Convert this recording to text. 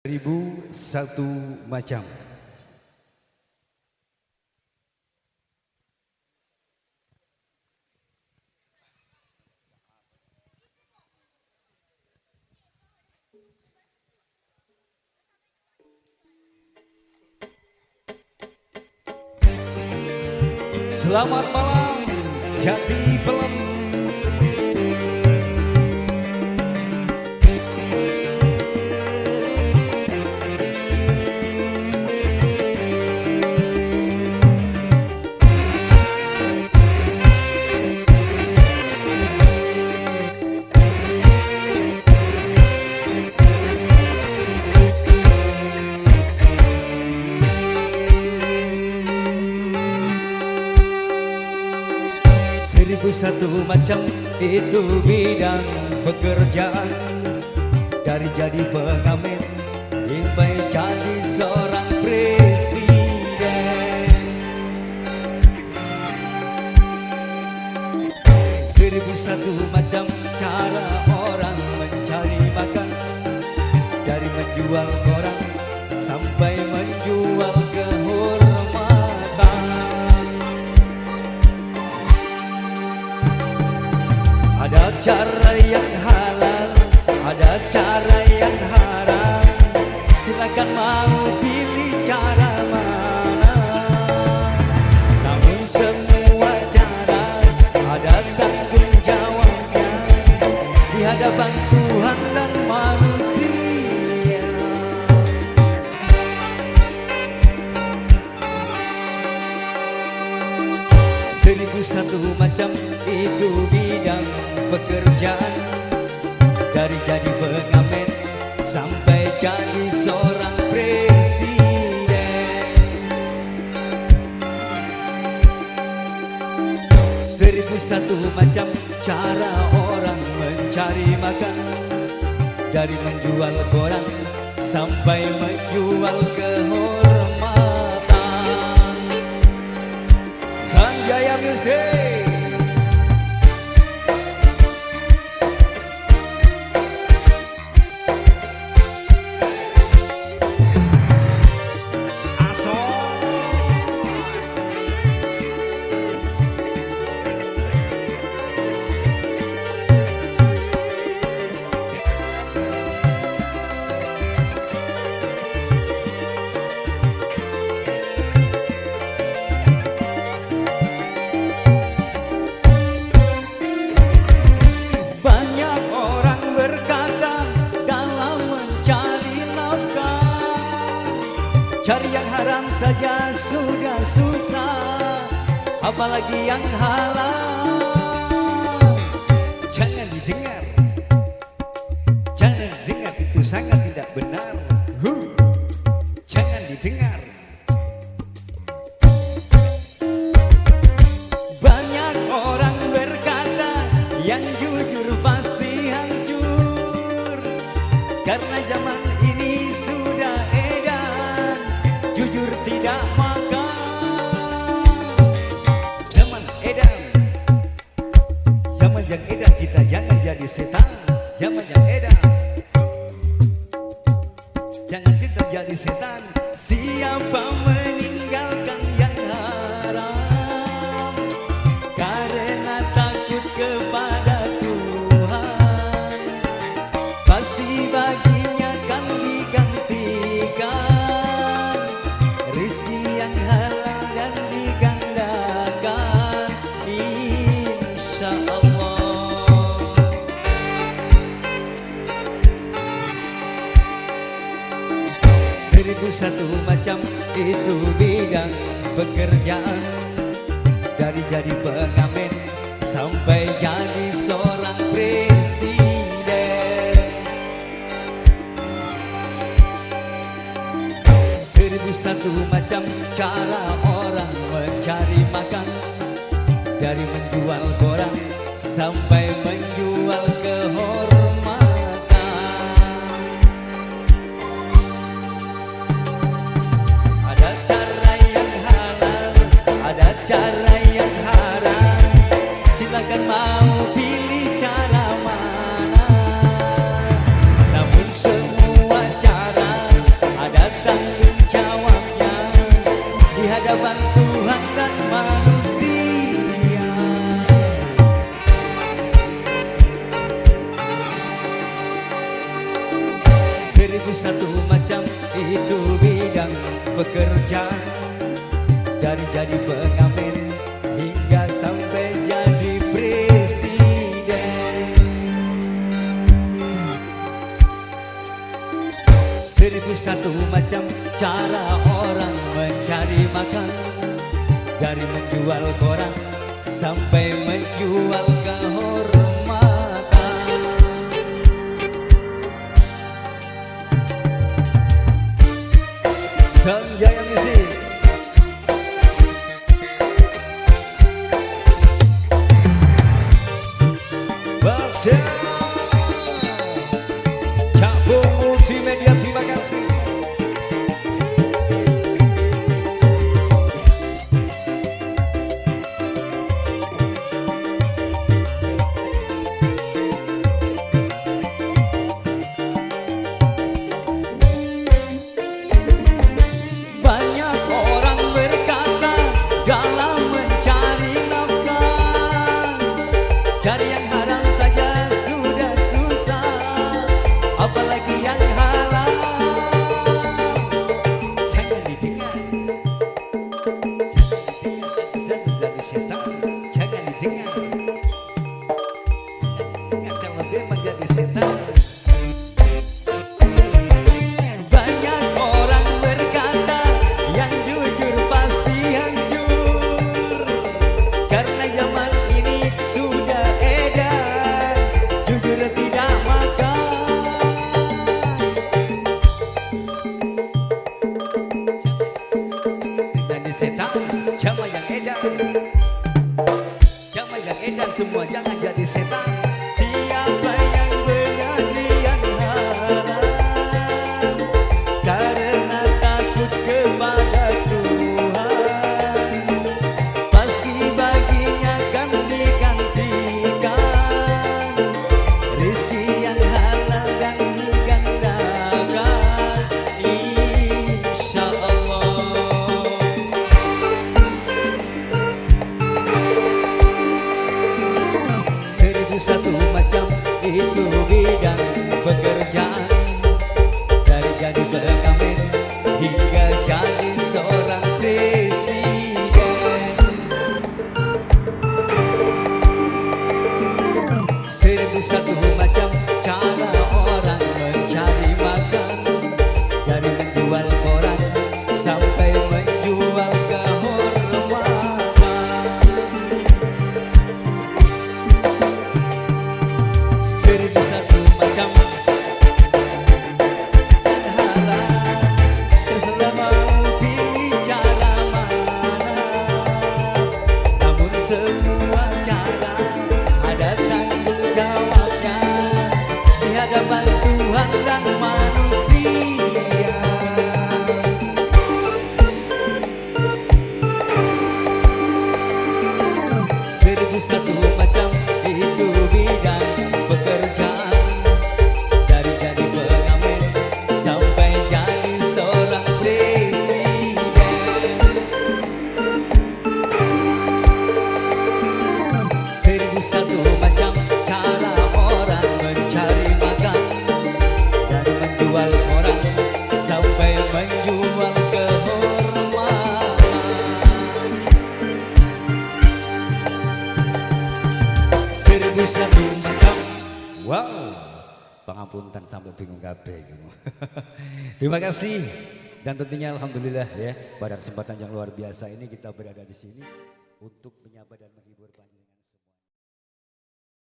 1001 macam. Selamat malam Jati Pelem. Satu macam itu bidang pekerjaan, dari jadi pengamen sampai jadi seorang presiden. 1001 macam cara orang mencari makan, dari menjual koran sampai menjual kehormatan. Ada cara yang halal, ada cara yang haram. Silakan mau pilih cara mana. Namun semua cara ada tanggung jawabnya di hadapan Tuhan dan manusia. 1001 macam itu bidang pekerjaan, dari jadi pengamen sampai jadi seorang presiden. 1001 macam cara orang mencari makan, dari menjual koran sampai menjual kehormatan. Sanjaya Music. Cari yang haram saja sudah susah, apalagi yang halal. Jangan didengar, jangan didengar, itu sangat tidak benar. Jangan didengar. Banyak orang berkata yang jujur pasti hancur, karena zaman ini sudah jujur tidak makan. Zaman edan, zaman yang edan, kita jangan jadi setan. Zaman yang edan, jangan kita jadi setan. Siapa meninggalkan yang haram karena takut kepada Tuhan, pasti baginya kan digantikan rezeki yang halal dan digandakan, insya Allah. 1001 macam itu bidang pekerjaan, dari jadi pengamen sampai jadi seorang presiden. 1001 macam cara orang mencari makan, dari menjual koran sampai menjual kehormatan. Ada cara yang halal, ada cara yang haram. Silakan mau pilih cara mana. Namun semua cara Seribu satu macam itu bidang pekerjaan, dari jadi pengamen hingga sampai jadi presiden. Seribu satu macam cara orang mencari makan, dari menjual koran sampai menjual kehormatan. Sanjaya Musik. Baksa Cabung Multimedia, terima kasih. Cari yang haram saja sudah susah, apalagi yang halal. Jangan didengar, dan dari setan. Jangan didengar, akan lebih menjadi setan. Banyak orang berkata yang jujur pasti hancur, karena zaman ini sudah jujur tidak makan. Jadi setan, jamaah yang edan, jamaah yang edan semua jangan jadi setan. Siapa yang berani yang haram, karena takut kepada Tuhan, pasti baginya akan digantikan rezeki yang halal dan digandakan, insya Allah. Seribu satu macam itu bidang pekerjaan, dari jadi pengamen hingga jadi seorang presiden. Seribu satu macam cara orang mencari makan, dari menjual koran sampai menjual kehormatan. Seribu satu macam dan halal, terserah mau pilih cara mana, namun semua cara ada tanggung jawabnya di hadapan Tuhan dan manusia. Seribu satu macam itu bidang pekerjaan, dari jadi pengamen sampai jadi seorang presiden. Seribu satu macam cara orang mencari makan, dari menjual koran sampai menjual kehormatan. Seribu satu macam. Wow, pangapunten sampai bingung kabeh. Terima kasih, dan tentunya alhamdulillah ya, pada kesempatan yang luar biasa ini kita berada di sini untuk menyapa dan menghibur.